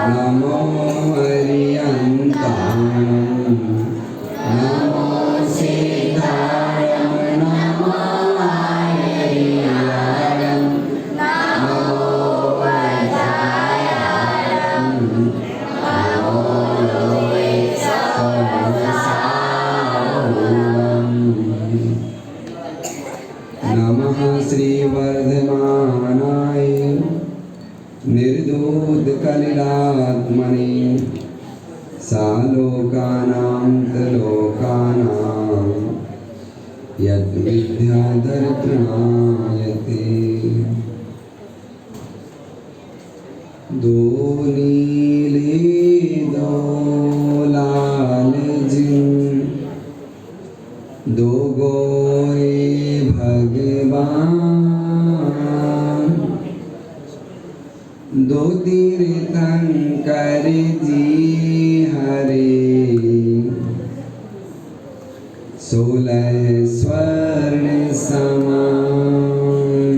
नमो हरियन्ताणं नमो सिद्धायं नमो हरियायं नमो वज्रायं नमो लोके सहस्रावं नमः श्रीवर्धमानाय निर्दोषकलिलात्मने सालोकानां त्रिलोकानां यद्विद्याधरतृणायते दो नीले दो लाल जिन दो गोरे भगवान दो तीर्थंकर जी हरे 16 स्वर्ण समान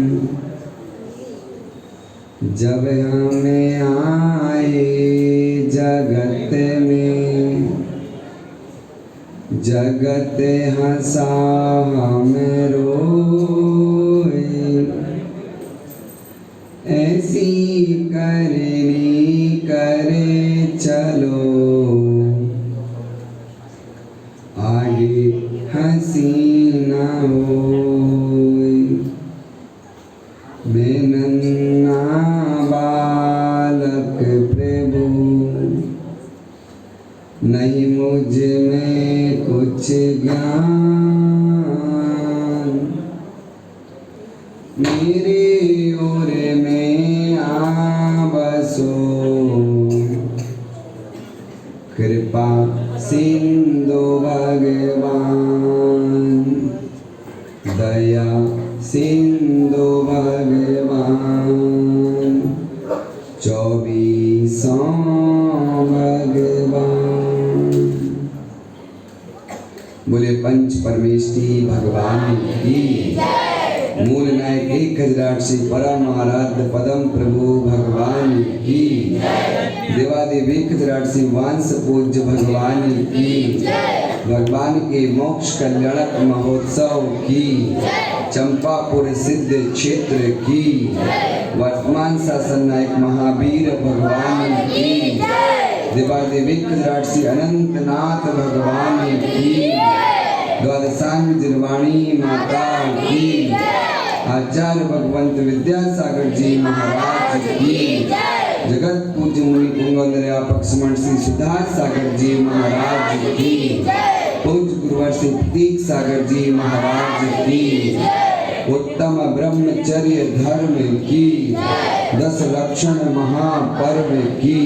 जब हमें आए जगत में जगत हंसा हम रोए ऐसी करनी करे चलो आगे हंसी न होए मैं नन्हा बालक प्रभु नहीं मुझ में कुछ ज्ञान मेरे ओर में आ बसो कृपा सिंधु भगवान दया सिंधु भगवान 24 भगवान बोले पंच परमेष्ठी भगवान की मूल नायक 1008 परम आराध्य पदम प्रभु भगवान की देवादेव 1008 वांस पूज्य भगवान की भगवान के मोक्ष कल्याणक महोत्सव की चंपापुर सिद्ध क्षेत्र की वर्तमान शासन नायक महावीर भगवान की देवादेव 1008 अनंतनाथ भगवान की द्वादशांग जिरवाणी माता की आचार्य भगवंत विद्यासागर जी महाराज की जगत पूज्य मुनि पुंगवंदनापक समण श्री सुधार सागर जी महाराज की पूज्य गुरुवर श्री प्रतीक सागर जी महाराज की उत्तम ब्रह्मचर्य धर्म की 10 लक्षण महापर्व की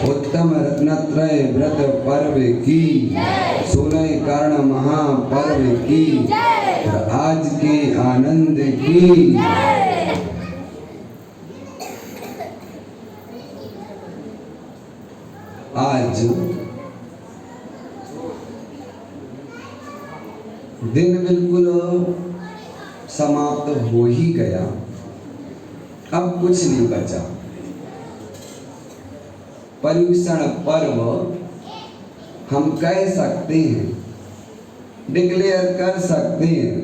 उत्तम रत्नत्रय व्रत पर्व की 16 कारण महापर्व की और आज के आनंद की आज दिन बिल्कुल समाप्त हो ही गया, अब कुछ नहीं बचा। पर्युषण पर्व हम कह सकते हैं, डिक्लेयर कर सकते हैं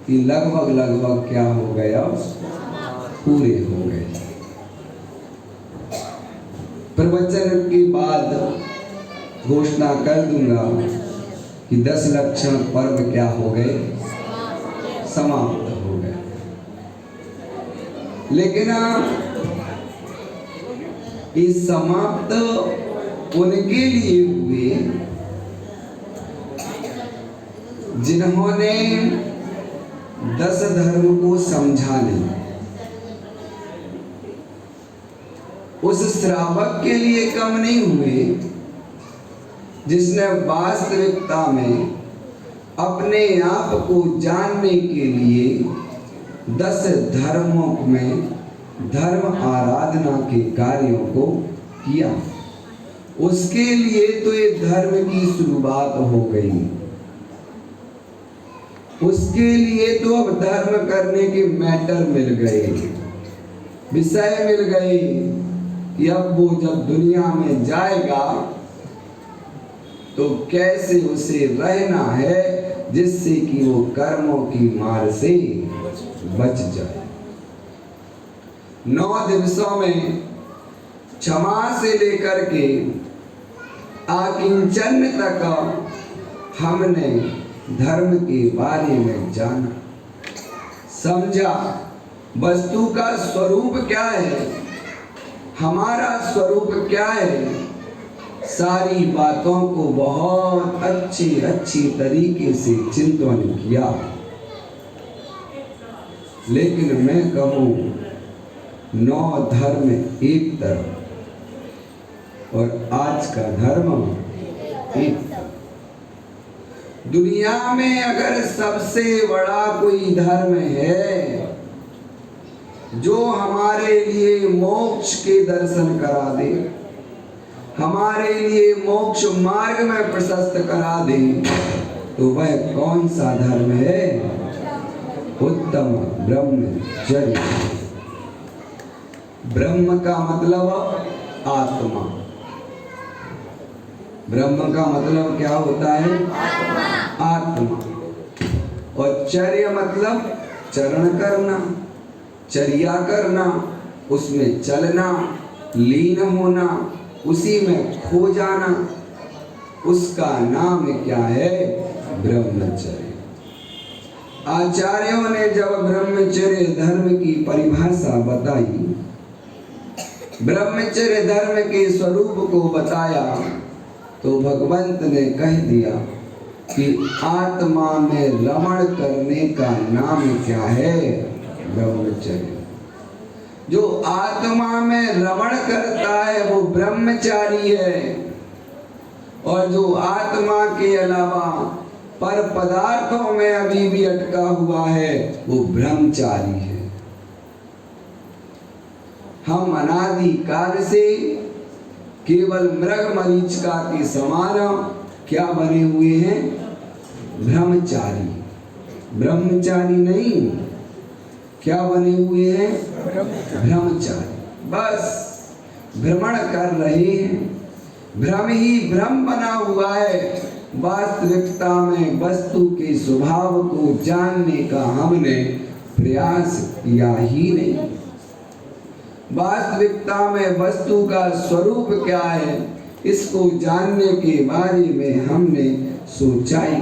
कि लगभग क्या हो गया, पूरे हो गए। प्रवचन के बाद घोषणा कर दूंगा कि 10 लक्षण पर्व क्या हो गए, समाप्त हो गए। लेकिन इस समाप्त उनके लिए हुए जिन्होंने 10 धर्म को समझा नहीं। उस श्रावक के लिए कम नहीं हुए जिसने वास्तविकता में अपने आप को जानने के लिए 10 धर्मों में धर्म आराधना के कार्यों को किया। उसके लिए तो ये धर्म की शुरुआत हो गई। उसके लिए तो अब धर्म करने के मैटर मिल गए, विषय मिल गए कि अब वो जब दुनिया में जाएगा तो कैसे उसे रहना है जिससे कि वो कर्मों की मार से बच जाए। 9 दिवसों में क्षमा से लेकर के आकिंचन तक हमने धर्म के बारे में जाना, समझा वस्तु का स्वरूप क्या है, हमारा स्वरूप क्या है। सारी बातों को बहुत अच्छी तरीके से चिंतन किया। लेकिन मैं कहूँ 9 धर्म एक तरफ और आज का धर्म एक तरफ। दुनिया में अगर सबसे बड़ा कोई धर्म है जो हमारे लिए मोक्ष के दर्शन करा दे, हमारे लिए मोक्ष मार्ग में प्रशस्त करा दे, तो वह कौन सा धर्म है? उत्तम ब्रह्मचर्य। ब्रह्म का मतलब आत्मा। ब्रह्म का मतलब क्या होता है? आत्मा। और चर्य मतलब चरण करना, चर्या करना, उसमें चलना, लीन होना, उसी में खो जाना, उसका नाम क्या है? ब्रह्मचर्य। आचार्यों ने जब ब्रह्मचर्य धर्म की परिभाषा बताई, ब्रह्मचर्य धर्म के स्वरूप को बताया, तो भगवंत ने कह दिया कि आत्मा में रमण करने का नाम क्या है? ब्रह्मचर्य। जो आत्मा में रमण करता है वो ब्रह्मचारी है, और जो आत्मा के अलावा पर पदार्थों में अभी भी अटका हुआ है वो ब्रह्मचारी है। हम अनादि काल से केवल मृग मरीचिका के समान क्या बने हुए हैं? ब्रह्मचारी। ब्रह्मचारी नहीं, क्या बने हुए हैं? ब्रह्मचारी। बस भ्रमण कर रहे हैं, भ्रम ही भ्रम बना हुआ है। वास्तविकता में वस्तु के स्वभाव को जानने का हमने प्रयास किया ही नहीं। वास्तविकता में वस्तु का स्वरूप क्या है, इसको जानने के बारे में हमने सोचा ही।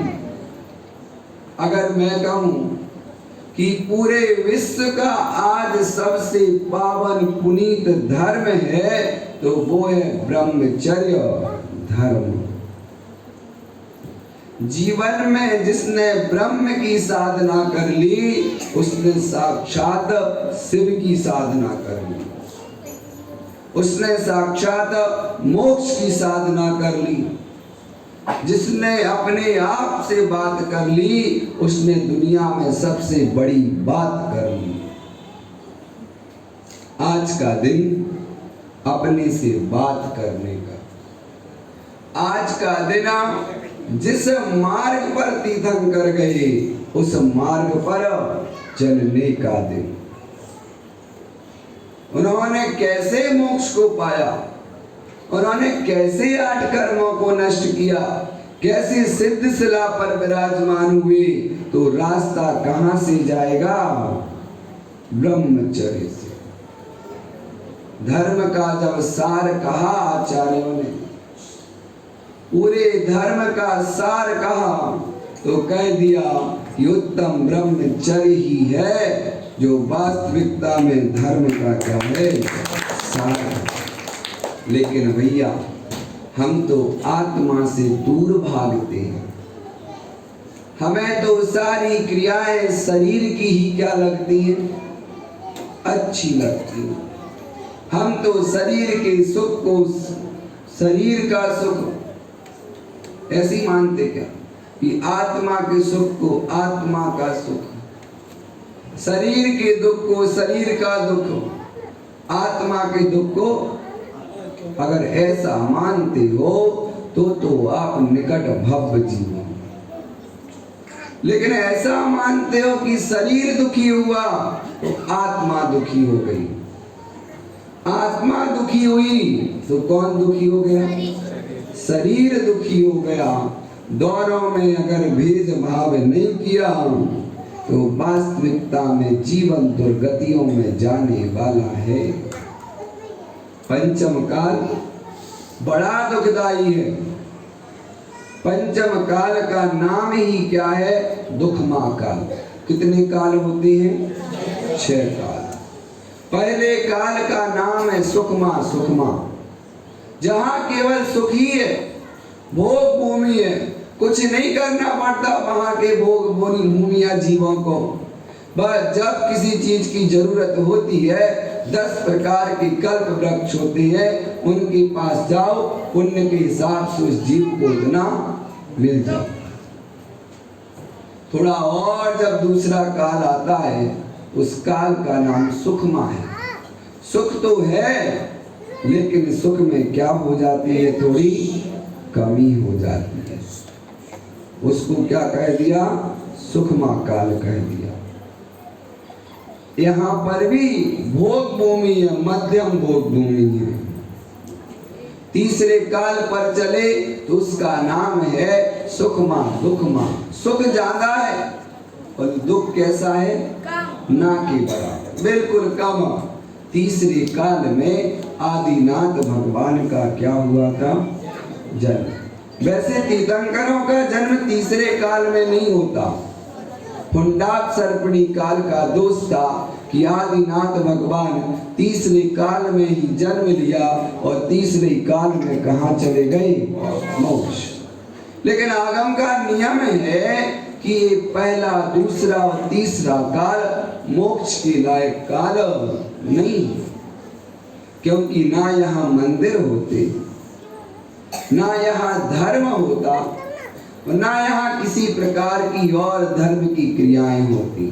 अगर मैं कहूँ कि पूरे विश्व का आज सबसे पावन पुनीत धर्म है तो वो है ब्रह्मचर्य धर्म। जीवन में जिसने ब्रह्म की साधना कर ली उसने साक्षात शिव की साधना कर ली, उसने साक्षात मोक्ष की साधना कर ली। जिसने अपने आप से बात कर ली उसने दुनिया में सबसे बड़ी बात कर ली। आज का दिन अपने से बात करने का, आज का दिन जिस मार्ग पर तीर्थंकर गए उस मार्ग पर चलने का दिन। उन्होंने कैसे मोक्ष को पाया, उन्होंने कैसे 8 कर्मों को नष्ट किया, कैसे सिद्ध शिला पर विराजमान हुए, तो रास्ता कहां से जाएगा? ब्रह्मचर्य से। धर्म का जब सार कहा आचार्यों ने, पूरे धर्म का सार कहा, तो कह दिया कि उत्तम ब्रह्मचर्य ही है जो वास्तविकता में धर्म का क्या है? सार। लेकिन भैया हम तो आत्मा से दूर भागते हैं। हमें तो सारी क्रियाएं शरीर की ही क्या लगती हैं? अच्छी लगती हैं। हम तो शरीर के सुख को शरीर का सुख ऐसी मानते क्या कि आत्मा के सुख को आत्मा का सुख, शरीर के दुख को शरीर का दुख, आत्मा के दुख को अगर ऐसा मानते हो तो आप निकट भव्य जीव। लेकिन ऐसा मानते हो कि शरीर दुखी हुआ तो आत्मा दुखी हो गई, आत्मा दुखी हुई तो कौन दुखी हो गया? शरीर दुखी हो गया। दोनों में अगर भेदभाव नहीं किया तो वास्तविकता में जीवन दुर्गतियों में जाने वाला है। पंचम काल बड़ा दुखदाई है। पंचम काल का नाम ही क्या है? दुखमा काल। कितने काल होते हैं? 6 काल। पहले काल का नाम है सुखमा, सुखमा, जहां केवल सुख ही है, भोग भूमि है, कुछ नहीं करना पड़ता वहां के भोग भूमिया जीवों को। बस जब किसी चीज की जरूरत होती है 10 प्रकार के कल्प वृक्ष होते हैं, उनके पास जाओ, पुण्य के हिसाब से उस जीव को इतना मिल जाओ। थोड़ा और जब दूसरा काल आता है उस काल का नाम सुखमा है। सुख तो है लेकिन सुख में क्या हो जाती है? थोड़ी कमी हो जाती है। उसको क्या कह दिया? सुखमा काल कह दिया। यहाँ पर भी भोग भूमि है, मध्यम भोग भूमि है। तीसरे काल पर चले तो उसका नाम है सुखमा, दुखमा। सुख ज्यादा है और दुख कैसा है? ना के बराबर, बिल्कुल कम। तीसरे काल में आदिनाथ भगवान का क्या हुआ था? जन्म। वैसे तीर्थंकरों का जन्म तीसरे काल में नहीं होता। पुंडाक सर्पणी काल का दोष था कि आदिनाथ भगवान तीसरे काल में ही जन्म लिया और तीसरे काल में कहाँ चले गए? मोक्ष। लेकिन आगम का नियम है कि पहला, दूसरा और तीसरा काल मोक्ष के लायक काल नहीं, क्योंकि ना यहाँ मंदिर होते, ना यहाँ धर्म होता, ना यहाँ किसी प्रकार की और धर्म की क्रियाएं होती।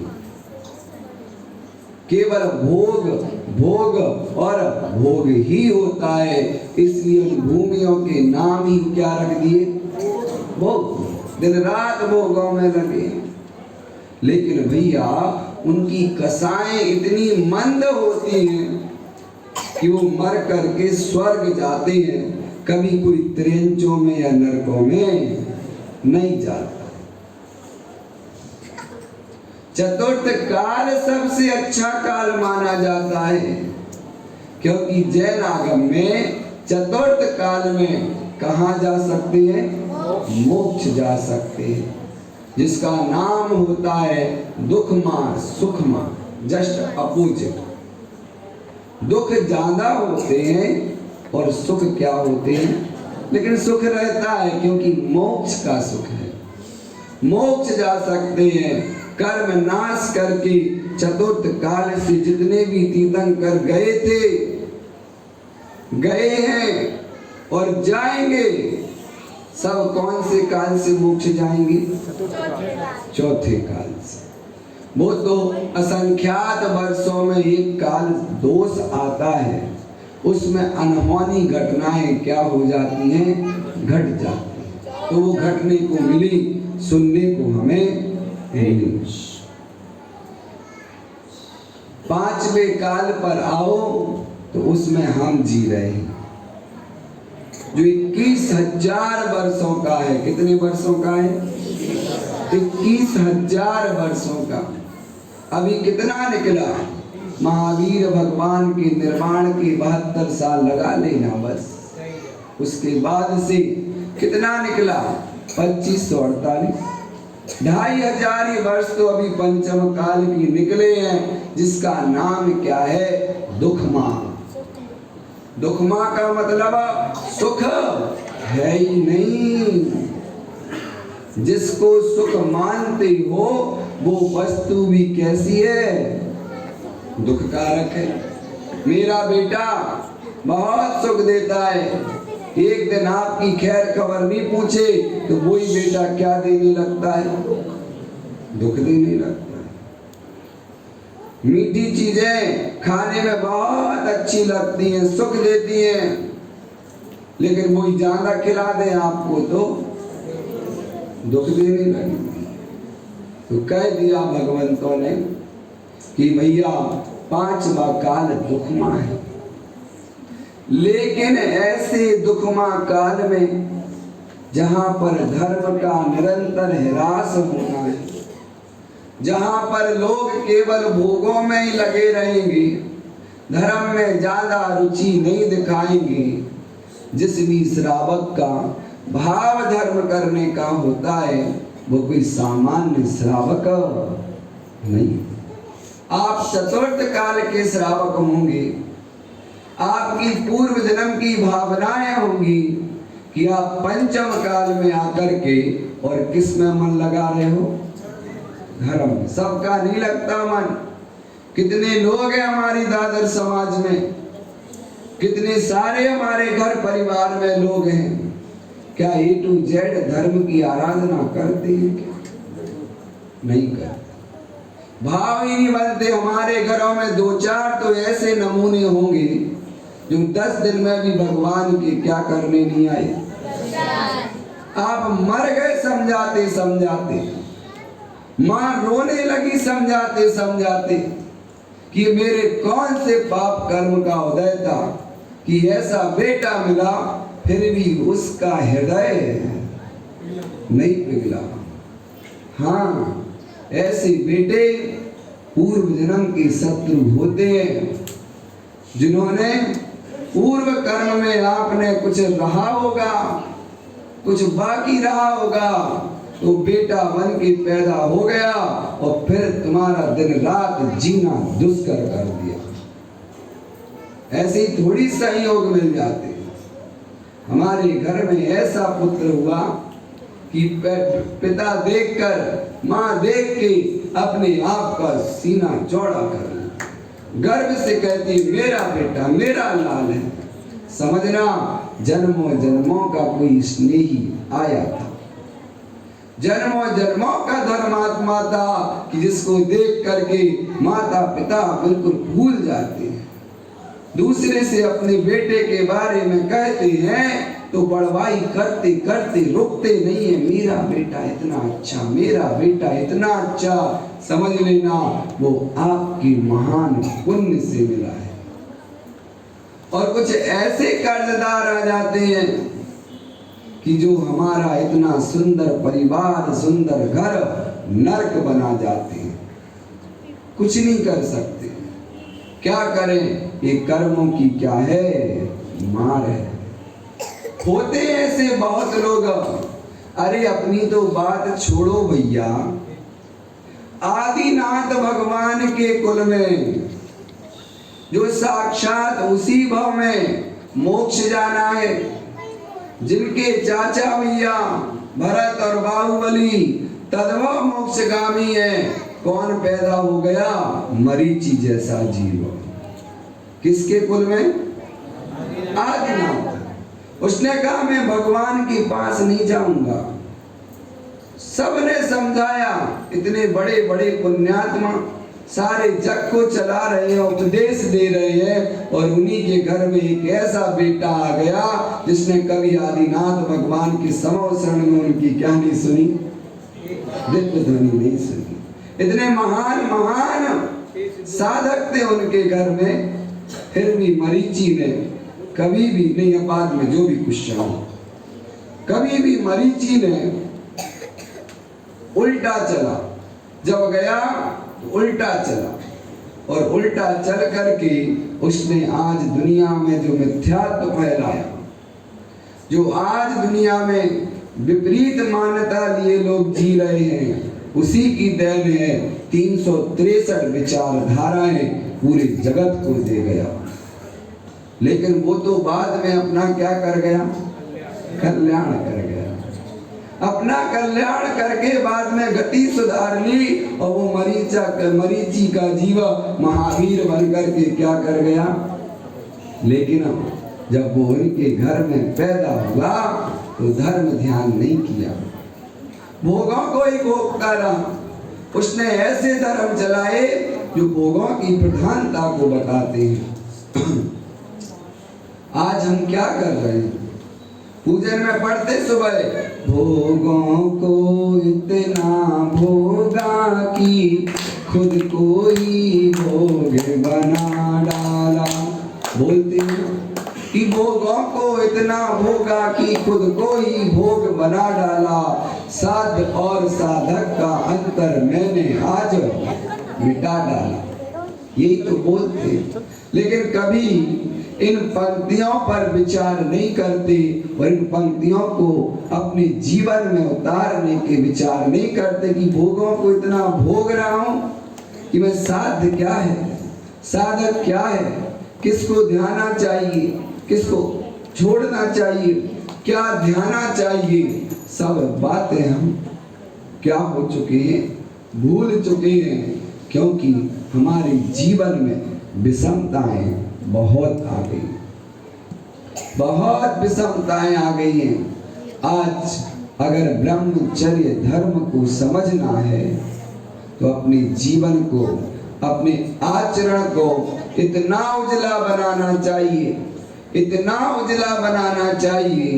केवल भोग, भोग और भोग ही होता है। इसलिए उन भूमियों के नाम ही क्या रख दिए? भोग। दिन रात भोगों में लगे। लेकिन भैया उनकी कसाएं इतनी मंद होती हैं कि वो मर करके स्वर्ग जाते हैं, कभी कोई त्रेंचों में या नरकों में नहीं जाता। चतुर्थ काल सबसे अच्छा काल माना जाता है, क्योंकि जैन आगम में चतुर्थ काल में कहाँ जा सकते हैं? मोक्ष जा सकते हैं, जिसका नाम होता है दुखमा, सुखमा, जस्ट अपोजिट। दुख ज्यादा होते हैं और सुख क्या होते हैं? लेकिन सुख रहता है क्योंकि मोक्ष का सुख है। मोक्ष जा सकते हैं। कर्म नाश करके चतुर्थ काल से जितने भी तीर्थंकर गए थे, गए हैं और जाएंगे, सब कौन से काल से मोक्ष जाएंगे? चौथे काल से। वो तो असंख्यात वर्षों में एक काल दोष आता है, उसमें अनहोनी घटनाएं क्या हो जाती हैं? घट जाती हैं। तो वो घटने को मिली, सुनने को हमें मिली। पांचवें काल पर आओ तो उसमें हम जी रहे हैं, जो 21,000 वर्षों का है। कितने वर्षों का है? 21,000 वर्षों का। अभी कितना निकला? महावीर भगवान के निर्माण के 72 साल लगा लेना बस। उसके बाद से कितना निकला? 2548। 2500 वर्ष तो अभी पंचम काल की निकले हैं, जिसका नाम क्या है? दुखमा। दुखमा का मतलब सुख है ही नहीं। जिसको सुख मानते हो वो वस्तु भी कैसी है? दुख कारक है। मेरा बेटा बहुत सुख देता है, एक दिन आपकी खैर खबर नहीं पूछे तो वही बेटा क्या देने लगता है? दुख देने लगता है। मीठी चीजें खाने में बहुत अच्छी लगती हैं, सुख देती हैं, लेकिन वही ज्यादा खिला दे आपको तो दुख देने लगती है। तो कह दिया भगवंतों ने कि भैया 5वां काल दुखमा है, लेकिन ऐसे दुखमा काल में जहां पर धर्म का निरंतर ह्रास होना है, जहां पर लोग केवल भोगों में ही लगे रहेंगे, धर्म में ज्यादा रुचि नहीं दिखाएंगे, जिस भी श्रावक का भाव धर्म करने का होता है वो कोई सामान्य श्रावक नहीं। आप चतुर्थ काल के श्रावक होंगे, आपकी पूर्व जन्म की भावनाएं होंगी कि आप पंचम काल में आकर के और किस में मन लगा रहे हो? धर्म में। सबका नहीं लगता मन। कितने लोग हैं हमारी दादर समाज में, कितने सारे हमारे घर परिवार में लोग हैं, क्या A to Z धर्म की आराधना करते हैं? क्या नहीं करते। भाव ही नहीं बनते। हमारे घरों में 2-4 तो ऐसे नमूने होंगे जो 10 दिन में भी भगवान के क्या करने नहीं आए। आप मर गए समझाते समझाते, मां रोने लगी समझाते समझाते कि मेरे कौन से पाप कर्म का उदय था कि ऐसा बेटा मिला, फिर भी उसका हृदय नहीं पिघला। हाँ, ऐसे बेटे पूर्व जन्म के शत्रु होते हैं, जिन्होंने पूर्व कर्म में आपने कुछ रहा होगा, कुछ बाकी रहा होगा, तो बेटा बन के पैदा हो गया और फिर तुम्हारा दिन रात जीना दुष्कर कर दिया। ऐसे ही थोड़ी संयोग मिल जाते। हमारे घर में ऐसा पुत्र हुआ कि पिता देखकर, माँ देख के अपने आप का सीना चौड़ा कर लिया, गर्व से कहती मेरा बेटा, मेरा लाल है। समझना जन्मों जन्मों का कोई स्नेही आया था, जन्मों जन्मों का धर्मात्मा था कि जिसको देख करके माता पिता बिल्कुल भूल जाते हैं। दूसरे से अपने बेटे के बारे में कहते हैं तो बड़वाई करते करते रुकते नहीं है, मेरा बेटा इतना अच्छा, मेरा बेटा इतना अच्छा। समझ लेना वो आपकी महान पुण्य से मिला है। और कुछ ऐसे कर्जदार आ जाते हैं कि जो हमारा इतना सुंदर परिवार, सुंदर घर नरक बना जाते हैं। कुछ नहीं कर सकते, क्या करें? ये कर्मों की क्या है, मार है। होते ऐसे बहुत लोग। अरे अपनी तो बात छोड़ो भैया, आदिनाथ भगवान के कुल में जो साक्षात उसी भाव में मोक्ष जाना है, जिनके चाचा भैया भरत और बाहुबली तद्भव मोक्षगामी है, कौन पैदा हो गया? मरीचि जैसा जीव। किसके कुल में? आदिनाथ। उसने कहा मैं भगवान के पास नहीं जाऊंगा। सबने समझाया, इतने बड़े बड़े पुण्यात्मा सारे जग को चला रहे हैं, उपदेश दे रहे हैं, और उन्हीं के घर में एक ऐसा बेटा आ गया जिसने कभी आदिनाथ भगवान के समव शरण में उनकी क्या नहीं सुनी, दिव्य ध्वनि नहीं सुनी। इतने महान महान साधक थे उनके घर में, फिर भी मरीचि ने कभी भी नहीं, बाद में जो भी कुछ चाहो, कभी भी मरीचि ने उल्टा चला। जब गया तो उल्टा चला, और उल्टा चल करके उसने आज दुनिया में जो मिथ्यात्व फैलाया, जो आज दुनिया में विपरीत मान्यता लिए लोग जी रहे हैं, उसी की देन है। 363 विचारधाराएं पूरे जगत को दे गया। लेकिन वो तो बाद में अपना क्या कर गया? कल्याण कर गया। अपना कल्याण करके बाद में गति सुधार ली, और वो मरीचि का जीव महावीर बन करके क्या कर गया? लेकिन जब वो उनके घर में पैदा हुआ तो धर्म ध्यान नहीं किया, भोगों को ही भोगता रहा। उसने ऐसे धर्म चलाए जो भोगों की प्रधानता को बताते हैं। आज हम क्या कर रहे हैं? पूजन में पढ़ते सुबह, भोगों को इतना भोगा कि खुद को ही भोग बना डाला। बोलते हैं कि भोगों को इतना भोगा कि खुद को ही भोग बना डाला, साध और साधक का अंतर मैंने आज मिटा डाला। यही तो बोलते, लेकिन कभी इन पंक्तियों पर विचार नहीं करते और इन पंक्तियों को अपने जीवन में उतारने के विचार नहीं करते कि भोगों को इतना भोग रहा हूं कि मैं साध्य क्या है, साधक क्या है, किसको ध्याना चाहिए, किसको छोड़ना चाहिए, क्या ध्याना चाहिए, सब बातें हम क्या हो चुके हैं, भूल चुके हैं, क्योंकि हमारे जीवन में विषमताएं बहुत आ गई, बहुत विषमताएं आ गई हैं। आज अगर ब्रह्मचर्य धर्म को समझना है तो अपने जीवन को, अपने आचरण को इतना उजला बनाना चाहिए, इतना उजला बनाना चाहिए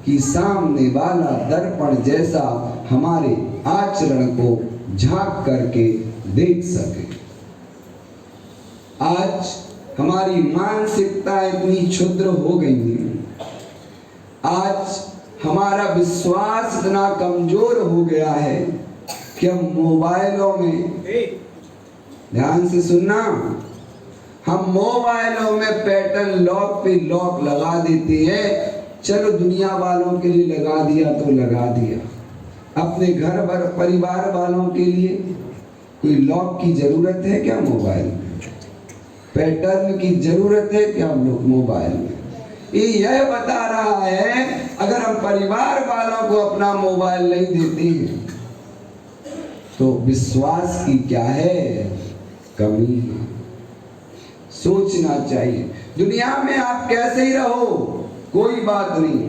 कि सामने वाला दर्पण जैसा हमारे आचरण को झांक करके देख सके। आज हमारी मानसिकता इतनी क्षुद्र हो गई है, आज हमारा विश्वास इतना कमजोर हो गया है कि हम मोबाइलों में, ध्यान से सुनना, हम मोबाइलों में पैटर्न लॉक पे लॉक लगा देते हैं। चलो दुनिया वालों के लिए लगा दिया तो लगा दिया, अपने घर पर परिवार वालों के लिए कोई लॉक की जरूरत है क्या? मोबाइल में पैटर्न की जरूरत है क्या? हम लोग मोबाइल में यह बता रहा है, अगर हम परिवार वालों को अपना मोबाइल नहीं देते हैं तो विश्वास की क्या है, कमी है। सोचना चाहिए, दुनिया में आप कैसे ही रहो कोई बात नहीं,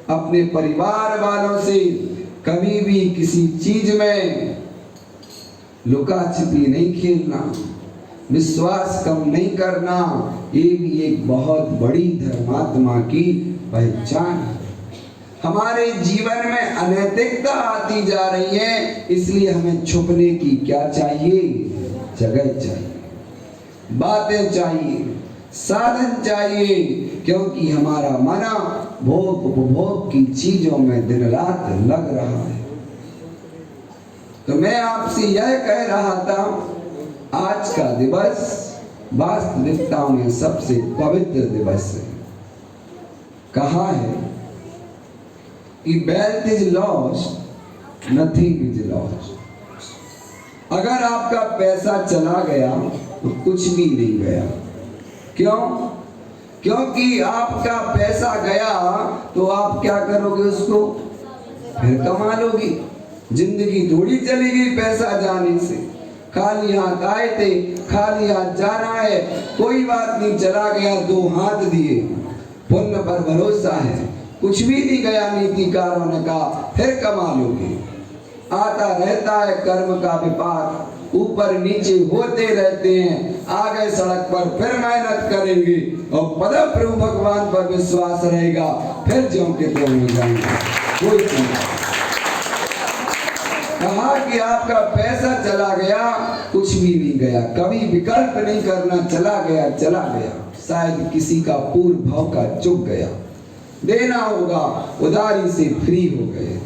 अपने परिवार वालों से कभी भी किसी चीज में लुका छिपी नहीं खेलना, विश्वास कम नहीं करना, ये भी एक बहुत बड़ी धर्मात्मा की पहचान है। हमारे जीवन में अनैतिकता आती जा रही है, इसलिए हमें छुपने की क्या चाहिए, जगह चाहिए, बातें चाहिए, साधन चाहिए, क्योंकि हमारा मन भोग उपभोग की चीजों में दिन रात लग रहा है। तो मैं आपसे यह कह रहा था, आज का दिवस वास्तविकता में सबसे पवित्र दिवस है। कहा है कि wealth is lost, nothing is lost. अगर आपका पैसा चला गया तो कुछ भी नहीं गया। क्यों? क्योंकि आपका पैसा गया तो आप क्या करोगे, उसको फिर कमा लोगे। जिंदगी थोड़ी चलेगी पैसा जाने से, खाली हाथ आए थे, खाली हाथ जाना है, कोई बात नहीं, चला गया, दो हाथ दिए, पुण्य पर भरोसा है, कुछ भी नहीं गया, नीतिकारों ने कहा फिर कमा लोगे। आता रहता है कर्म का विपाक, ऊपर नीचे होते रहते हैं, आ गए सड़क पर फिर मेहनत करेंगे और पद प्रभु भगवान पर विश्वास रहेगा, फिर ज्यों के त्यों हो जाएंगे। कोई चिंता। कहा कि आपका पैसा चला गया, कुछ भी नहीं गया, कभी विकल्प नहीं करना, चला गया चला गया, शायद किसी का पूर्व भाव का चुक गया, देना होगा, उधारी से फ्री हो गए।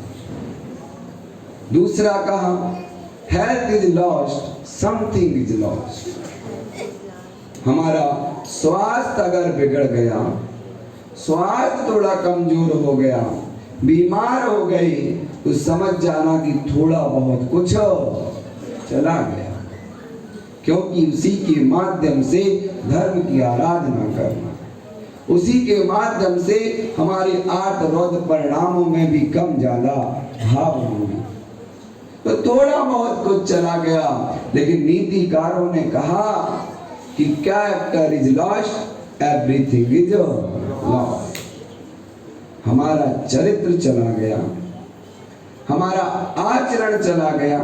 दूसरा कहा, health is lost, something is lost. हमारा स्वास्थ्य अगर बिगड़ गया, स्वास्थ्य थोड़ा कमजोर हो गया, बीमार हो गए, तो समझ जाना कि थोड़ा बहुत कुछ चला गया, क्योंकि उसी के माध्यम से धर्म की आराधना करना, उसी के माध्यम से हमारे आठ रौद्र परिणामों में भी कम ज्यादा भाव होंगे। तो थोड़ा बहुत कुछ चला गया, लेकिन नीतिकारों ने कहा कि character is lost, everything is lost. हमारा चरित्र चला गया, हमारा आचरण चला गया,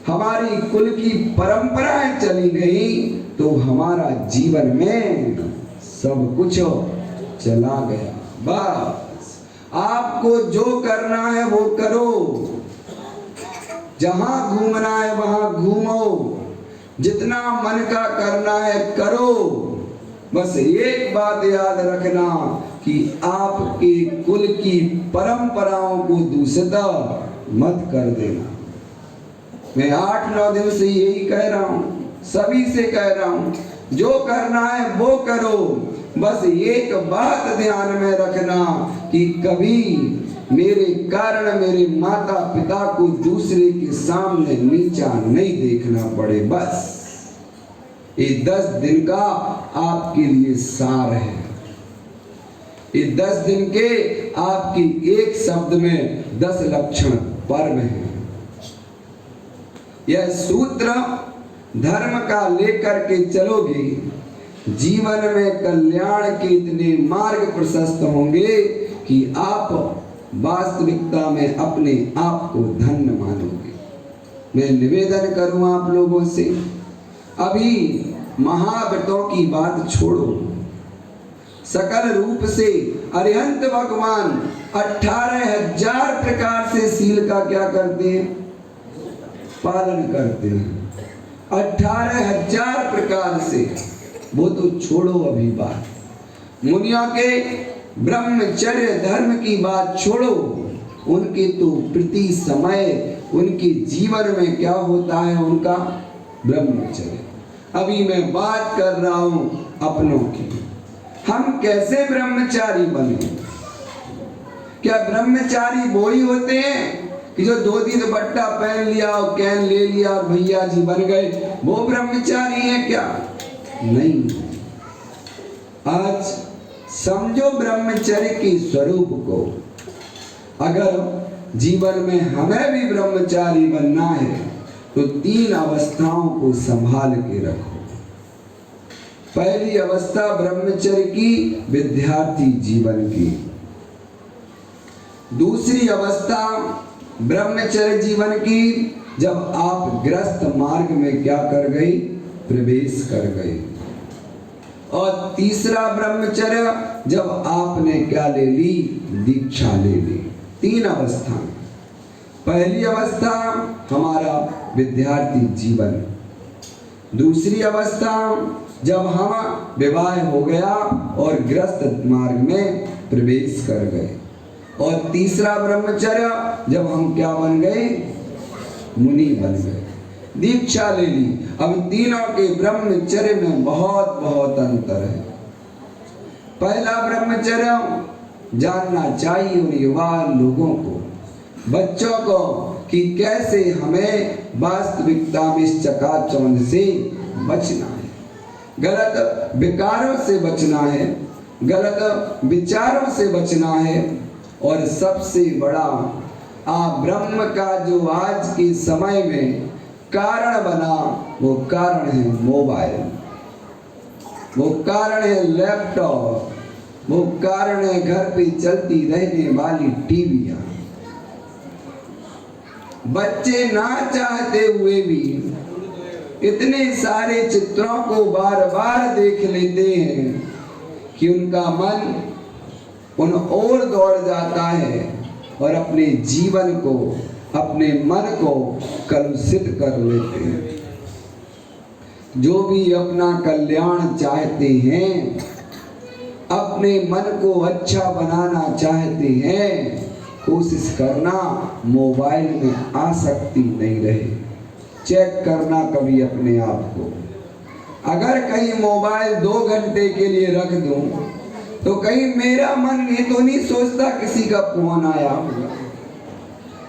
हमारी कुल की परंपराएं चली गई, तो हमारा जीवन में सब कुछ चला गया। बस आपको जो करना है वो करो, जहां घूमना है वहां घूमो, जितना मन का करना है करो। बस एक बात याद रखना कि आपके कुल की परंपराओं को दूषित मत कर देना। मैं 8-9 दिन से यही कह रहा हूं, सभी से कह रहा हूं, जो करना है वो करो। बस एक बात ध्यान में रखना कि कभी मेरे कारण मेरे माता पिता को दूसरे के सामने नीचा नहीं देखना पड़े। बस ये 10 दिन का आपके लिए सार है। ये 10 दिन के आपकी एक शब्द में 10 लक्षण पर्व है। यह सूत्र धर्म का लेकर के चलोगे, जीवन में कल्याण के इतने मार्ग प्रशस्त होंगे कि आप वास्तविकता में अपने आप को धन्य मानोगे। मैं निवेदन करूं आप लोगों से, अभी महाव्रतों की बात छोड़ो, सकल रूप से अरिहंत भगवान 18,000 प्रकार से सील का क्या करते हैं? पालन करते हैं। 18,000 प्रकार से, वो तो छोड़ो अभी बात, मुनियों के ब्रह्मचर्य धर्म की बात छोड़ो, उनके तो प्रति समय उनके जीवन में क्या होता है? उनका ब्रह्मचर्य। अभी मैं बात कर रहा हूं अपनों की। हम कैसे ब्रह्मचारी बने? क्या ब्रह्मचारी वो ही होते हैं कि जो 2 दिन बट्टा पहन लिया और कैन ले लिया और भैया जी बन गए, वो ब्रह्मचारी है क्या? नहीं। आज समझो ब्रह्मचर्य के स्वरूप को। अगर जीवन में हमें भी ब्रह्मचारी बनना है तो 3 अवस्थाओं को संभाल के रखो। पहली अवस्था ब्रह्मचर्य की, विद्यार्थी जीवन की। दूसरी अवस्था ब्रह्मचर्य जीवन की, जब आप गृहस्थ मार्ग में क्या कर गए? प्रवेश कर गए। और तीसरा ब्रह्मचर्य, जब आपने क्या ले ली? दीक्षा ले ली। 3 अवस्था। पहली अवस्था हमारा विद्यार्थी जीवन, दूसरी अवस्था जब हम विवाह हो गया और गृहस्थ मार्ग में प्रवेश कर गए, और तीसरा ब्रह्मचर्य जब हम क्या बन गए? मुनि बन गए, दीक्षा ले ली। अब तीनों के ब्रह्मचर्य में बहुत बहुत अंतर है। पहला ब्रह्मचर्य जानना चाहिए उन युवा लोगों को, बच्चों को, कि कैसे हमें वास्तविकता में इस चकाचौंध से बचना है, गलत विकारों से बचना है, गलत विचारों से बचना है। और सबसे बड़ा ब्रह्म का जो आज के समय में कारण बना, वो कारण है मोबाइल, वो कारण है लैपटॉप, वो कारण है घर पे चलती रहने वाली टीवियां। बच्चे ना चाहते हुए भी इतने सारे चित्रों को बार बार देख लेते हैं कि उनका मन उन ओर दौड़ जाता है और अपने जीवन को, अपने मन को कलुषित कर लेते हैं। जो भी अपना कल्याण चाहते हैं, अपने मन को अच्छा बनाना चाहते हैं, कोशिश करना मोबाइल में आसक्ति नहीं रहे। चेक करना कभी अपने आप को। अगर कहीं मोबाइल 2 घंटे के लिए रख दूं तो कहीं मेरा मन ये तो नहीं सोचता किसी का फोन आया होगा,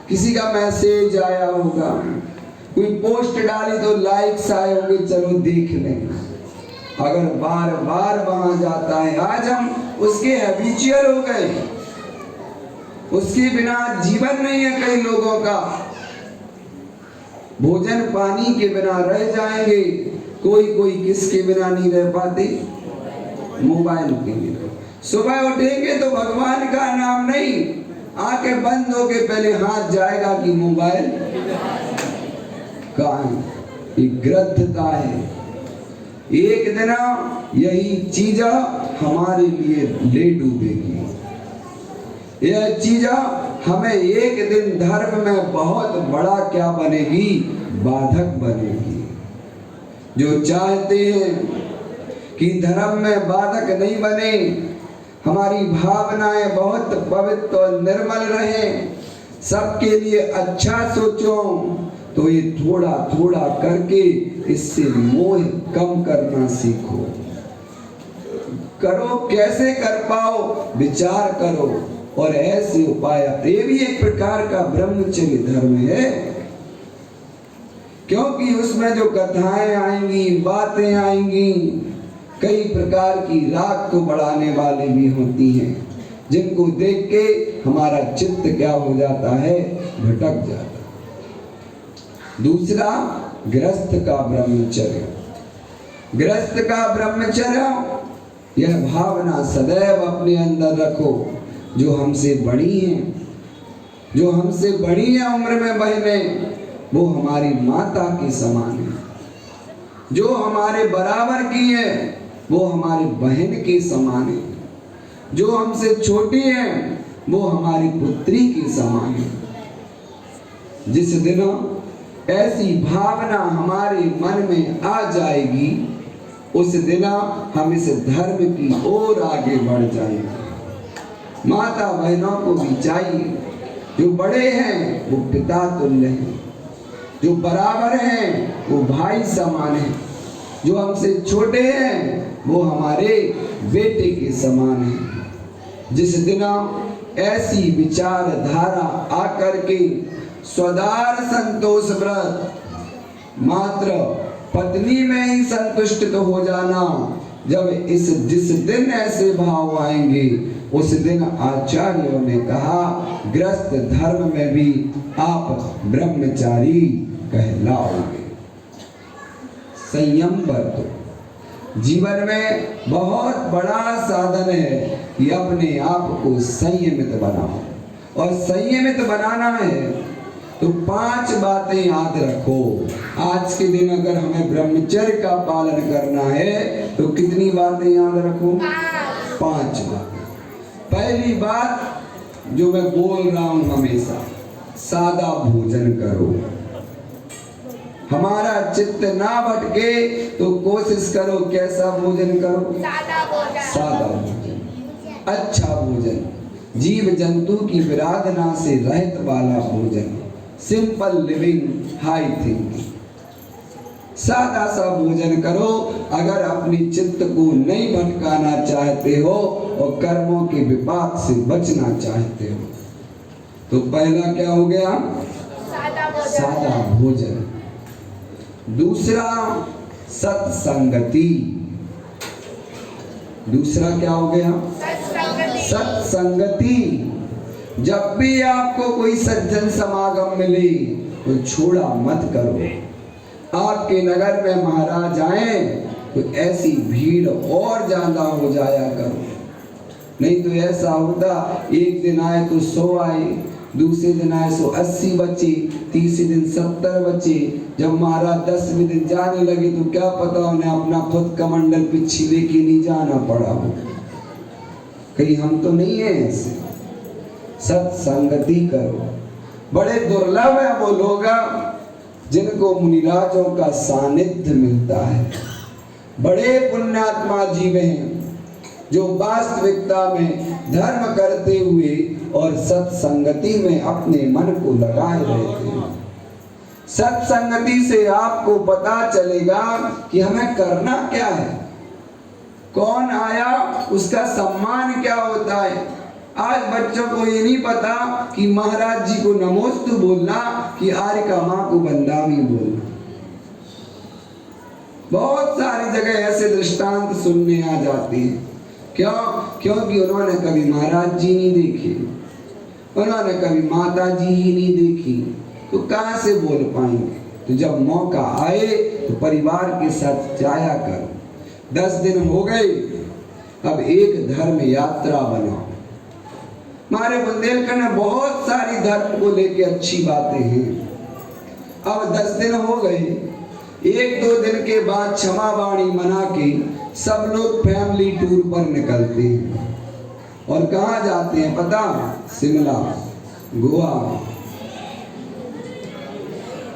किसी का मैसेज आया होगा, कोई पोस्ट डाली तो लाइक्स आए होंगे, चलो देख लें। अगर बार बार वहां जाता है, आज हम उसके हैबिचुअल हो गए, उसके बिना जीवन नहीं है कई लोगों का। भोजन पानी के बिना रह जाएंगे, कोई किसके बिना नहीं रह पाते? मोबाइल के बिना। सुबह उठेंगे तो भगवान का नाम नहीं, आंखें बंद होके पहले हाथ जाएगा कि मोबाइल कहाँ है। ये ग्रद्धता है। एक दिन यही चीज हमारे लिए ले डूबेगी। यह चीज हमें एक दिन धर्म में बहुत बड़ा क्या बनेगी, बाधक बनेगी। जो चाहते हैं कि धर्म में बाधक नहीं बने, हमारी भावनाएं बहुत पवित्र और निर्मल रहें, सबके लिए अच्छा सोचो, तो ये थोड़ा थोड़ा करके इससे मोह कम करना सीखो। करो, कैसे कर पाओ विचार करो, और ऐसे उपाय। ये भी एक प्रकार का ब्रह्मचर्य धर्म है, क्योंकि उसमें जो कथाएं आएंगी, बातें आएंगी, कई प्रकार की राग को बढ़ाने वाली भी होती हैं, जिनको देख के हमारा चित्त क्या हो जाता है, भटक जाता है। दूसरा, गृहस्थ का ब्रह्मचर्य। गृहस्थ का ब्रह्मचर्य, यह भावना सदैव अपने अंदर रखो, जो हमसे बड़ी हैं, जो हमसे बड़ी हैं उम्र में बहनें, वो हमारी माता के समान है। जो हमारे बराबर की है, वो हमारी बहन के समान है। जो हमसे छोटी है, वो हमारी पुत्री के समान है। जिस दिन ऐसी भावना हमारे मन में आ जाएगी, उस दिन हम इस धर्म की ओर आगे बढ़ जाएंगे। माता बहनों को भी चाहिए, जो बड़े हैं वो पिता तुल्य हैं, जो बराबर हैं वो भाई समान हैं, जो हमसे छोटे हैं वो हमारे बेटे के समान हैं। जिस दिन ऐसी विचारधारा आकर के स्वदार संतोष व्रत, मात्र पत्नी में ही संतुष्ट तो हो जाना, जब जिस दिन ऐसे भाव आएंगे, उस दिन आचार्यों ने कहा गृहस्थ धर्म में भी आप ब्रह्मचारी कहलाओगे। संयम बरतो। जीवन में बहुत बड़ा साधन है कि अपने आप को संयमित बनाओ, और संयमित बनाना है तो 5 बातें याद रखो। आज के दिन अगर हमें ब्रह्मचर्य का पालन करना है तो कितनी बातें याद रखो? 5 बातें। पहली बात जो मैं बोल रहा हूं हमेशा, सादा भोजन करो। हमारा चित्त ना भटके तो कोशिश करो कैसा भोजन करो? सादा भोजन, अच्छा भोजन, जीव जंतु की विराधना से रहित वाला भोजन, सिंपल लिविंग, हाई थिंकिंग। सादा सा भोजन करो अगर अपनी चित्त को नहीं भटकाना चाहते हो और कर्मों के विपाक से बचना चाहते हो। तो पहला क्या हो गया? सादा भोजन। दूसरा, सत्संगति। दूसरा क्या हो गया? सत्संगति। जब भी आपको कोई सज्जन समागम मिले तो छोड़ा मत करो। आपके नगर में महाराज आए तो ऐसी भीड़ और ज्यादा हो जाया करो, नहीं तो ऐसा होता एक दिन आए तो 100 आए, दूसरे दिन आए 180 बचे, तीसरे दिन 70 बचे। जब महाराज 10वें दिन जाने लगे तो क्या पता उन्हें अपना खुद कमंडल पीछे लेके नहीं जाना पड़ा हो। कहीं हम तो नहीं है ऐसे। सत्संगति करो। बड़े दुर्लभ है वो लोग जिनको मुनिराजों का सानिध्य मिलता है। बड़े पुण्यात्मा जीव हैं जो वास्तविकता में धर्म करते हुए और सत्संगति में अपने मन को लगाए रहते हैं। सत्संगति से आपको पता चलेगा कि हमें करना क्या है, कौन आया उसका सम्मान क्या होता है। आज बच्चों को ये नहीं पता कि महाराज जी को नमोस्तु बोलना कि आर्यका माँ को बंदामी बोलना। बहुत सारी जगह ऐसे दृष्टांत सुनने आ जाते हैं। क्यों? क्योंकि उन्होंने कभी महाराज जी नहीं देखे, उन्होंने कभी माता जी ही नहीं देखी, तो कहाँ से बोल पाएंगे। तो जब मौका आए तो परिवार के साथ जाया करो। 10 दिन हो गए, अब एक धर्म यात्रा बनाओ। हमारे बुंदेलखंड में बहुत सारी धर्म को लेके अच्छी बातें हैं। अब 10 दिन हो गए, 1-2 दिन के बाद क्षमा वाणी मना के सब लोग फैमिली टूर पर निकलते हैं। और कहाँ जाते हैं पता? शिमला, गोवा,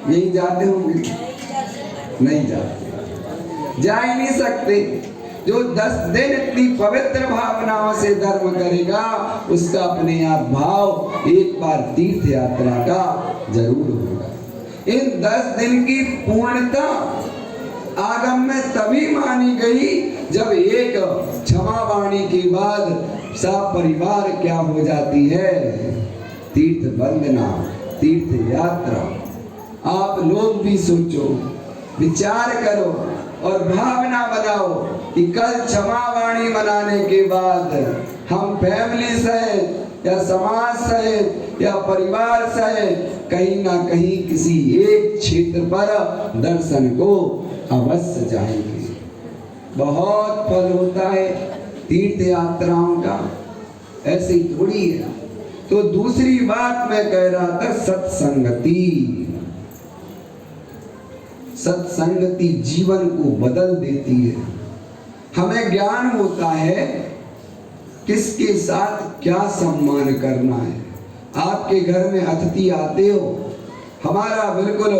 यही जाते होंगे? नहीं जाते, जा ही नहीं सकते। जो 10 दिन इतनी पवित्र भावनाओं से धर्म करेगा, उसका अपने आप भाव एक बार तीर्थ यात्रा का जरूर होगा। इन 10 दिन की पूर्णता आगम में तभी मानी गई जब एक क्षमा वाणी के बाद सब परिवार क्या हो जाती है? तीर्थ वंदना, तीर्थ यात्रा। आप लोग भी सोचो, विचार करो और भावना बनाओ कि कल क्षमा वाणी मनाने के बाद हम फैमिली सहित या समाज सहित या परिवार सहित कहीं ना कहीं किसी एक क्षेत्र पर दर्शन को अवश्य जाएंगे। बहुत फल होता है तीर्थ यात्राओं का, ऐसे ही थोड़ी है। तो दूसरी बात मैं कह रहा था, सत्संगति। सत्संगति जीवन को बदल देती है। हमें ज्ञान होता है किसके साथ क्या सम्मान करना है। आपके घर में अतिथि आते हो, हमारा बिल्कुल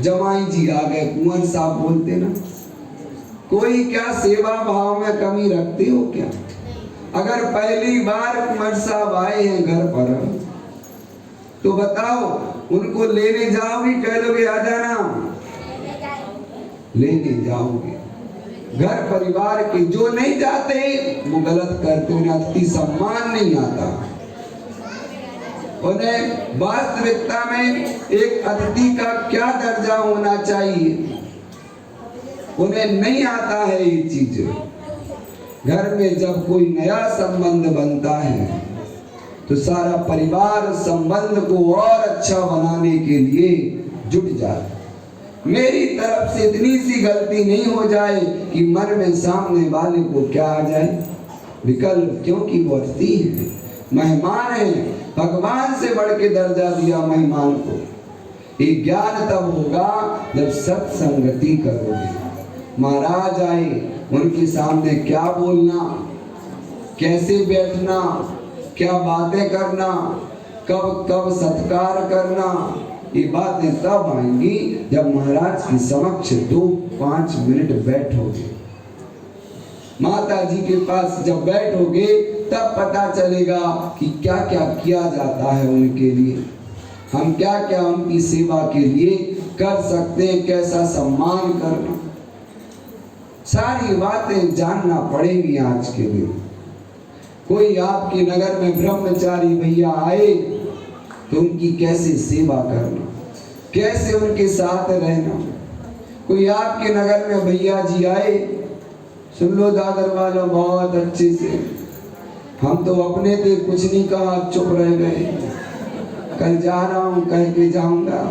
जमाई जी आ गए, कुंवर साहब बोलते ना, कोई क्या सेवा भाव में कमी रखते हो क्या? अगर पहली बार कुंवर साहब आए हैं घर पर, तो बताओ उनको लेने जाओगे? कह लोगे आ जाना, लेने जाओगे। घर परिवार के जो नहीं जाते वो गलत करते, उन्हें अतिथि सम्मान नहीं आता। उन्हें वास्तविकता में एक अतिथि का क्या दर्जा होना चाहिए, उन्हें नहीं आता है ये चीज। घर में जब कोई नया संबंध बनता है तो सारा परिवार संबंध को और अच्छा बनाने के लिए जुट जाता है। मेरी तरफ से इतनी सी गलती नहीं हो जाए कि मन में सामने वाले को क्या आ जाए, विकल्प, क्योंकि वो अतिथि है, मेहमान है, भगवान से बढ़ के दर्जा दिया मेहमान को। ये ज्ञान तब होगा जब सत्संगति करोगे। महाराज आए, उनके सामने क्या बोलना, कैसे बैठना, क्या बातें करना, कब कब सत्कार करना, ये बातें तब आएंगी जब महाराज के समक्ष 2-5 मिनट बैठोगे। माता जी के पास जब बैठोगे तब पता चलेगा कि क्या क्या किया जाता है उनके लिए, हम क्या क्या उनकी सेवा के लिए कर सकते हैं, कैसा सम्मान करना, सारी बातें जानना पड़ेगी आज के दिन। कोई आपके नगर में ब्रह्मचारी भैया आए तो उनकी कैसे सेवा करना, कैसे उनके साथ रहना। कोई आपके नगर में भैया जी आए, सुन लो दादर वालों बहुत अच्छे से, हम तो अपने थे, कुछ नहीं कहा, चुप रह गए, कल जा रहा हूं कह के जाऊंगा।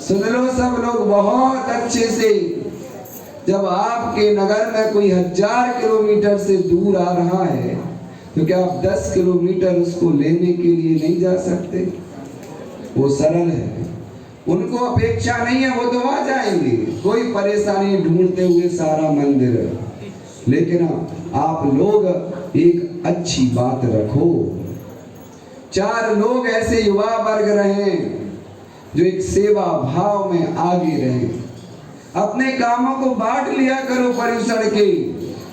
सुन लो सब लोग बहुत अच्छे से, जब आपके नगर में कोई 1000 किलोमीटर से दूर आ रहा है तो क्या आप 10 किलोमीटर उसको लेने के लिए नहीं जा सकते? वो सरल है, उनको अपेक्षा नहीं है, वो तो आ जाएंगे, कोई परेशानी ढूंढते हुए सारा मंदिर। लेकिन आप लोग एक अच्छी बात रखो, 4 लोग ऐसे युवा वर्ग रहे जो एक सेवा भाव में आगे रहे। अपने कामों को बांट लिया करो परिसर के,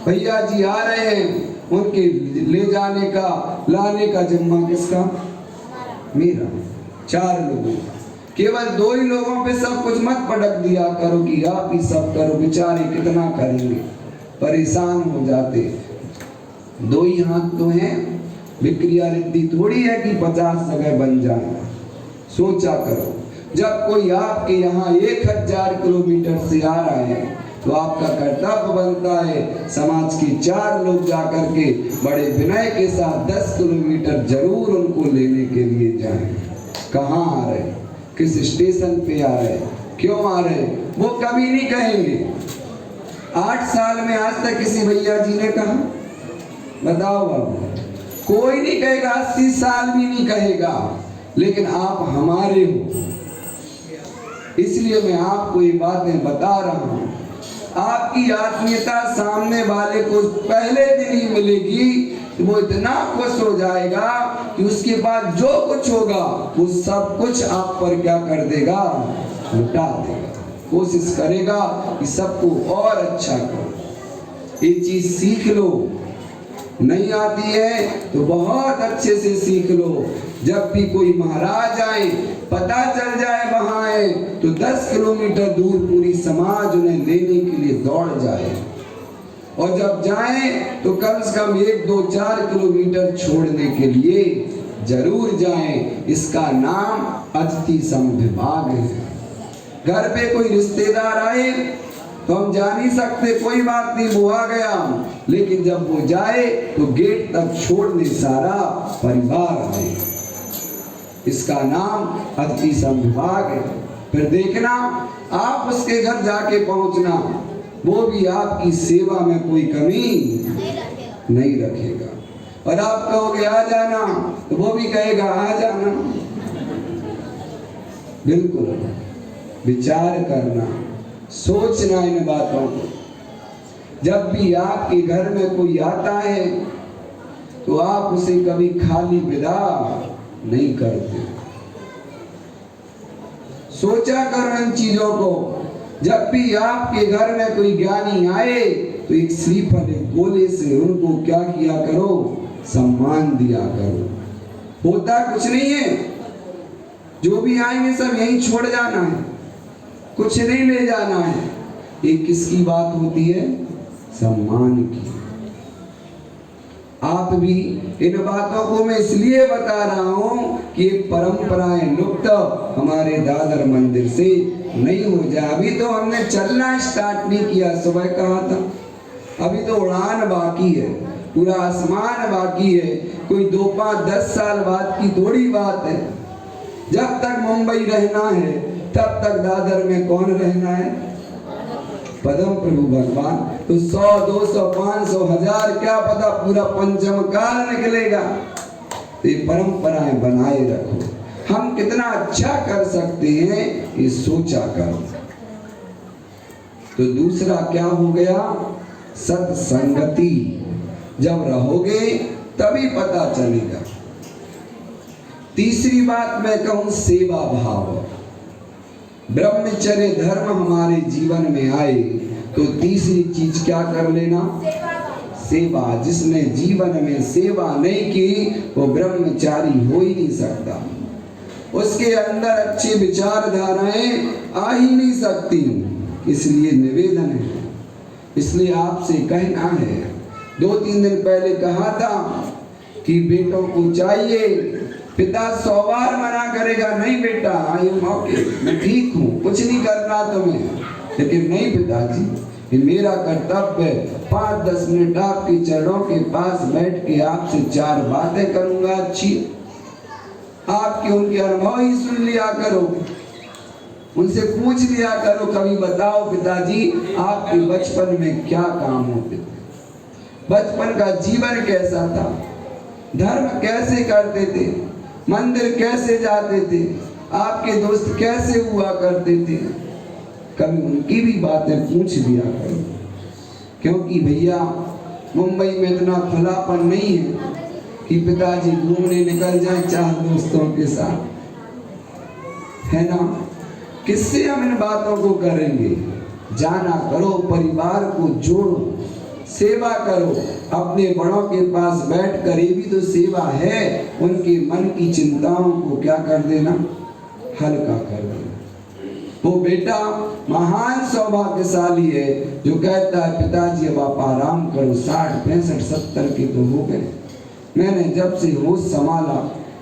भैया जी आ रहे हैं, उनके ले जाने का लाने का जिम्मा किसका? मेरा। 4 लोगों, केवल 2 ही लोगों पे सब कुछ मत पटक दिया करो कि आप ही सब करो, बेचारे कितना करेंगे, परेशान हो जाते। 2 ही हाथ तो हैं, विक्रिया रिद्धि थोड़ी है कि 50 जगह बन जाए। सोचा करो, जब कोई आपके यहाँ 1000 किलोमीटर से आ रहा है तो आपका कर्तव्य बनता है समाज के 4 लोग जाकर के बड़े विनय के साथ 10 किलोमीटर जरूर उनको लेने के लिए जाएं। कहाँ आ रहे, किस स्टेशन पे आ रहे, क्यों आ रहे, वो कभी नहीं कहेंगे। 8 साल में आज तक किसी भैया जी ने कहा? बताओ बाबू, कोई नहीं कहेगा, 80 साल भी नहीं कहेगा। लेकिन आप हमारे हो, इसलिए मैं आपको ये बातें बता रहा हूं। आपकी आत्मीयता सामने वाले को पहले दिन ही मिलेगी, वो इतना खुश हो जाएगा कि उसके बाद जो कुछ होगा वो सब कुछ आप पर क्या कर देगा, लुटा देगा। कोशिश करेगा कि सबको और अच्छा करो। ये चीज सीख लो, नहीं आती है तो बहुत अच्छे से सीख लो। जब भी कोई महाराज आए, पता चल जाए वहां है, तो 10 किलोमीटर दूर पूरी समाज उन्हें लेने के लिए दौड़ जाए, और जब जाए तो कम से कम 1, 2, 4 किलोमीटर छोड़ने के लिए जरूर जाएं। इसका नाम अतिथि समविभाग है। घर पे कोई रिश्तेदार आए तो हम जा नहीं सकते, कोई बात नहीं, वो आ गया, लेकिन जब वो जाए तो गेट तक छोड़ने सारा परिवार आए। इसका नाम अतिथि समविभाग है। फिर देखना, आप उसके घर जाके पहुंचना, वो भी आपकी सेवा में कोई कमी नहीं रखेगा। और आप कहोगे आ जाना, तो वो भी कहेगा आ जाना। बिल्कुल विचार करना, सोचना इन बातों को। जब भी आपके घर में कोई आता है तो आप उसे कभी खाली विदा नहीं करते। सोचा करो इन चीजों को। जब भी आपके घर में कोई ज्ञानी आए तो एक श्रीफल, एक गोले से उनको क्या किया करो, सम्मान दिया करो। होता कुछ नहीं है, जो भी आएंगे सब यहीं छोड़ जाना है, कुछ नहीं ले जाना है। ये किसकी बात होती है, सम्मान की। आप भी इन बातों को मैं इसलिए बता रहा हूं कि ये परंपराएं लुप्त हमारे दादर मंदिर से नहीं हो जाए। अभी तो हमने चलना स्टार्ट नहीं किया, सुबह कहा था, अभी तो उड़ान बाकी है, पूरा आसमान बाकी है। कोई 2, 5, 10 साल बाद की थोड़ी बात है। जब तक मुंबई रहना है तब तक दादर में कौन रहना है, पदम प्रभु भगवान। तो 100, 200, 500, 1000 क्या पता पूरा पंचम काल निकलेगा। तो ये परंपराएं बनाए रखो। हम कितना अच्छा कर सकते हैं ये सोचा करो। तो दूसरा क्या हो गया, सत्संगति। जब रहोगे तभी पता चलेगा। तीसरी बात मैं कहूं, सेवा भाव। ब्रह्मचर्य धर्म हमारे जीवन में आए तो तीसरी चीज क्या कर लेना, सेवा। जिसने जीवन में सेवा नहीं की वो ब्रह्मचारी हो ही नहीं सकता। उसके अंदर अच्छी विचारधाराएं आ ही नहीं सकती। इसलिए निवेदन है, इसलिए आपसे कहना है, 2-3 दिन पहले कहा था कि बेटों को चाहिए, पिता 100 बार मना करेगा, नहीं बेटा आई मौके, मैं ठीक हूँ, कुछ नहीं करना तुम्हें, लेकिन नहीं पिताजी, ये मेरा कर्तव्य है। 5-10 मिनट आपके चरणों के पास बैठ के आपसे 4 बातें करूंगा अच्छी, आपके उनके अनुभव ही सुन लिया करो, उनसे पूछ लिया करो, कभी बताओ पिताजी आपके बचपन में क्या काम होते थे, बचपन का जीवन कैसा था, धर्म कैसे करते थे, मंदिर कैसे जाते थे, आपके दोस्त कैसे हुआ करते थे। कभी उनकी भी बातें पूछ लिया करो, क्योंकि भैया मुंबई में इतना खुलापन नहीं है कि पिताजी घूमने निकल जाए 4 दोस्तों के साथ, है ना। किससे हम इन बातों को करेंगे, जाना करो, परिवार को जोड़ो, सेवा करो, अपने बड़ों के पास बैठ कर, ये भी तो सेवा है, उनके मन की चिंताओं को क्या कर देना, हल्का कर देना। वो बेटा महान सौभाग्यशाली है जो कहता है पिताजी अब आप आराम करो, 60, 65, 70 के तो हो गए। मैंने जब से होश संभाला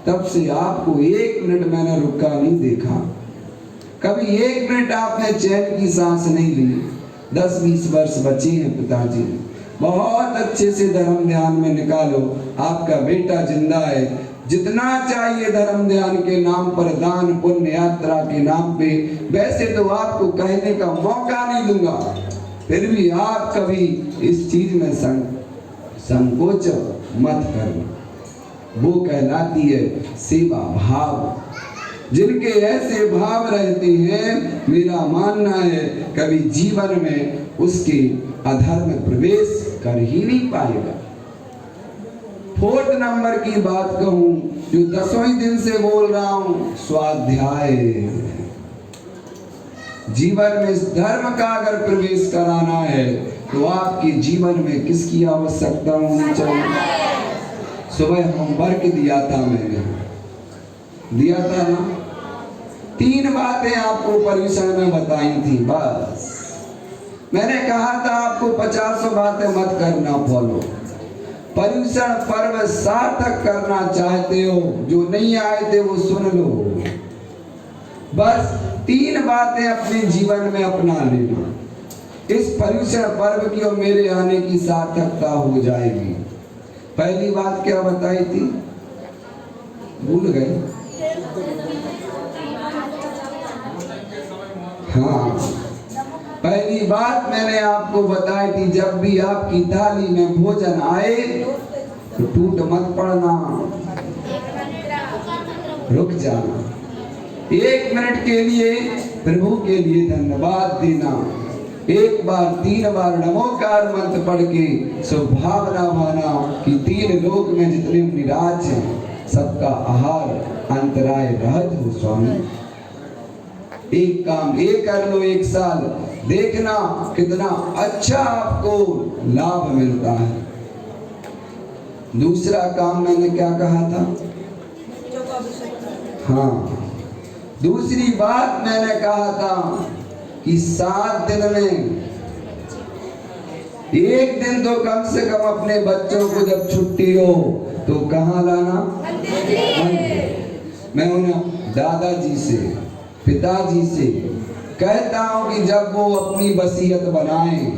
तब से आपको 1 मिनट मैंने रुका नहीं देखा, कभी 1 मिनट आपने चैन की सांस नहीं ली। 10-20 वर्ष बचे हैं पिताजी, बहुत अच्छे से धर्म ध्यान में निकालो, आपका बेटा जिंदा है। जितना चाहिए धर्म ध्यान के नाम पर, दान पुण्य यात्रा के नाम पे, वैसे तो आपको कहने का मौका नहीं दूंगा, फिर भी आप कभी इस चीज में संकोच मत करना। वो कहलाती है सेवा भाव। जिनके ऐसे भाव रहते हैं, मेरा मानना है कभी जीवन में उसके अधर्म प्रवेश कर ही नहीं पाएगा। 4 नंबर की बात कहूं, जो 10वें दिन से बोल रहा हूं, स्वाध्याय। जीवन में इस धर्म का अगर प्रवेश कराना है तो आपके जीवन में किसकी आवश्यकता होनी चाहिए? सुबह होमवर्क दिया था मैंने, दिया था ना, 3 बातें आपको पर्यूषण में बताई थी। बस मैंने कहा था आपको 50 बातें मत करना फॉलो। पर्यूषण पर्व सार्थक करना चाहते हो, जो नहीं आए थे वो सुन लो। बस 3 बातें अपने जीवन में अपना लेना, इस पर्यूषण पर्व की और मेरे आने की सार्थकता हो जाएगी। पहली बात क्या बताई थी, भूल गए? हाँ, पहली बात मैंने आपको बताई थी, जब भी आपकी थाली में भोजन आए तो टूट मत पड़ना, रुक जाना, 1 मिनट के लिए प्रभु के लिए धन्यवाद देना, 1 बार 3 बार नमोकार मंत्र पढ़ के सुभावना माना कि 3 लोक में जितने निराज हैं सबका आहार अंतराय रहत हो स्वामी। एक काम ये कर लो 1 साल, देखना कितना अच्छा आपको लाभ मिलता है। दूसरा काम मैंने क्या कहा था? हाँ, दूसरी बात मैंने कहा था कि 7 दिन में 1 दिन तो कम से कम अपने बच्चों को जब छुट्टी हो तो कहाँ लाना? मैं उन्हें दादाजी से, पिताजी से कहता हूं कि जब वो अपनी वसीयत बनाएं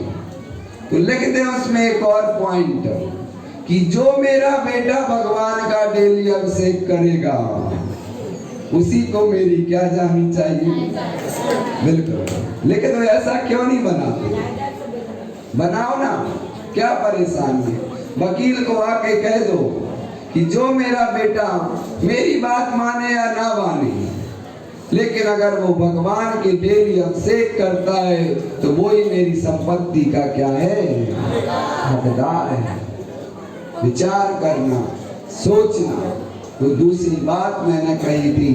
तो लिख दें उसमें एक और पॉइंट कि जो मेरा बेटा भगवान का डेली अभिषेक करेगा उसी को मेरी क्या जानी चाहिए? बिल्कुल लिख दो। ऐसा क्यों नहीं बनाते? बनाओ ना, क्या परेशानी है? वकील को आके कह दो कि जो मेरा बेटा मेरी बात माने या ना माने, लेकिन अगर वो भगवान के डेली अभिषेक करता है तो वो ही मेरी संपत्ति का क्या है? हकदार है। विचार करना, सोचना। तो दूसरी बात मैंने कही थी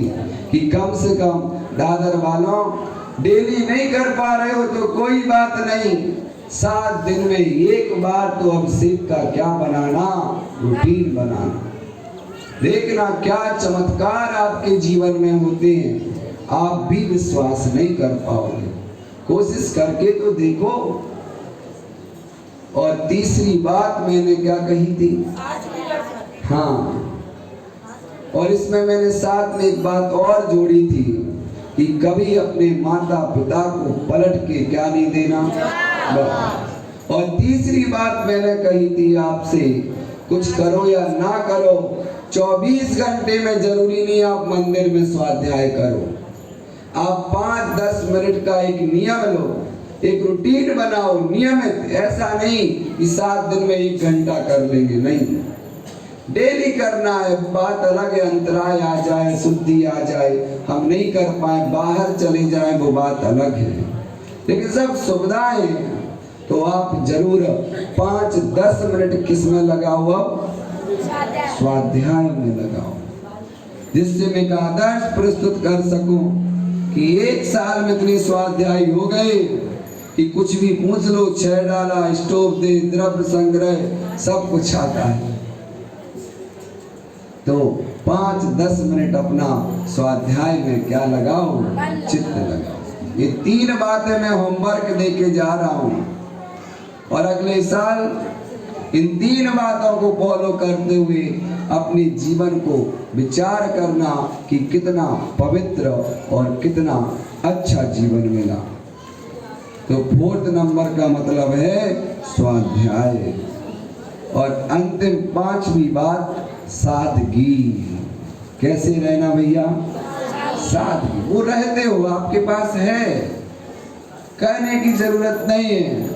कि कम से कम दादर वालों डेली नहीं कर पा रहे हो तो कोई बात नहीं, 7 दिन में 1 बार तो अभिषेक का क्या बनाना? रूटीन बनाना। देखना क्या चमत्कार आपके जीवन में होते हैं, आप भी विश्वास नहीं कर पाओगे, कोशिश करके तो देखो। और तीसरी बात मैंने क्या कही थी? हाँ, और इसमें मैंने साथ में एक बात और जोड़ी थी कि कभी अपने माता पिता को पलट के क्या नहीं देना। और तीसरी बात मैंने कही थी आपसे, कुछ करो या ना करो 24 घंटे में जरूरी नहीं आप मंदिर में स्वाध्याय करो, आप 5-10 मिनट का एक नियम लो, एक रूटीन बनाओ नियमित। ऐसा नहीं कि 7 दिन में 1 घंटा कर लेंगे, नहीं, डेली करना है। बात अलग है, अंतराय आ जाए, शुद्धि आ जाए, हम नहीं कर पाए, बाहर चले जाए, वो बात अलग है। लेकिन सब सुविधाएं तो आप जरूर 5-10 मिनट किसमें लगाओ? स्वाध्याय में लगाओ, जिससे मैं एक आदर्श प्रस्तुत कर सकूं कि 1 साल में इतने स्वाध्याय हो गए कि कुछ भी पूछ लो, 6 डाला, स्टोव दे, द्रव्य संग्रह, सब कुछ आता है। तो 5-10 मिनट अपना स्वाध्याय में क्या लगाओ? चित्त लगाओ। ये 3 बातें मैं होमवर्क दे के जा रहा हूं और अगले साल इन 3 बातों को फॉलो करते हुए अपने जीवन को विचार करना कि कितना पवित्र और कितना अच्छा जीवन मिला। तो 4 नंबर का मतलब है स्वाध्याय। और अंतिम 5वीं बात सादगी। कैसे रहना भैया? सादगी। वो रहते हो, आपके पास है, कहने की जरूरत नहीं है,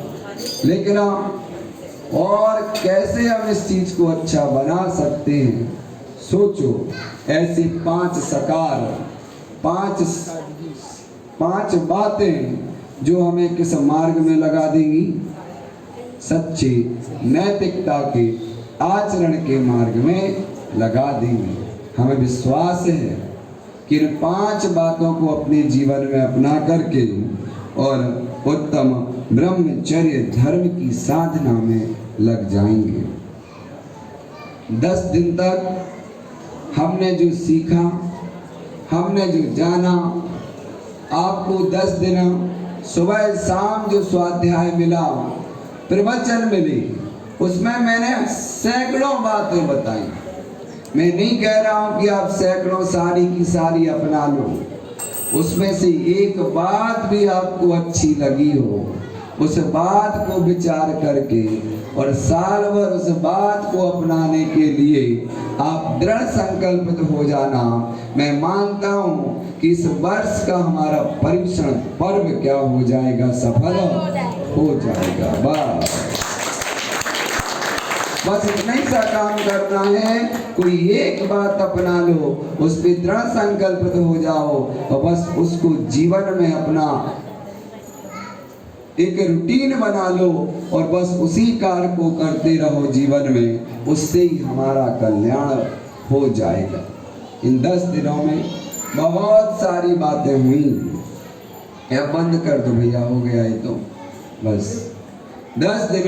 लेकिन और कैसे हम इस चीज को अच्छा बना सकते हैं, सोचो। ऐसे 5 सकार पांच बातें जो हमें किस मार्ग में लगा देंगी? सच्ची नैतिकता के आचरण के मार्ग में लगा देंगी। हमें विश्वास है कि इन 5 बातों को अपने जीवन में अपना करके और उत्तम ब्रह्मचर्य धर्म की साधना में लग जाएंगे। 10 दिन तक हमने जो सीखा, हमने जो जाना, आपको 10 दिन सुबह शाम जो स्वाध्याय मिला, प्रवचन मिली, उसमें मैंने सैकड़ों बातें बताई। मैं नहीं कह रहा हूं कि आप सैकड़ों सारी की सारी अपना लो, उसमें से एक बात भी आपको अच्छी लगी हो, उस बात को विचार करके और साल भर उस बात को अपनाने के लिए आप दृढ़ संकल्पित हो जाना। मैं मानता हूं कि इस वर्ष का हमारा परीक्षण पर्व क्या हो जाएगा? सफल हो जाएगा। बस इतना ही सा काम करना है, कोई एक बात अपना लो, उस पर दृढ़ संकल्पित हो जाओ और बस उसको जीवन में अपना एक रूटीन बना लो और बस उसी कार्य को करते रहो जीवन में, उससे ही हमारा कल्याण हो जाएगा। इन 10 दिनों में बहुत सारी बातें हुई। या बंद कर दो भैया, हो गया ये तो बस 10 दिनों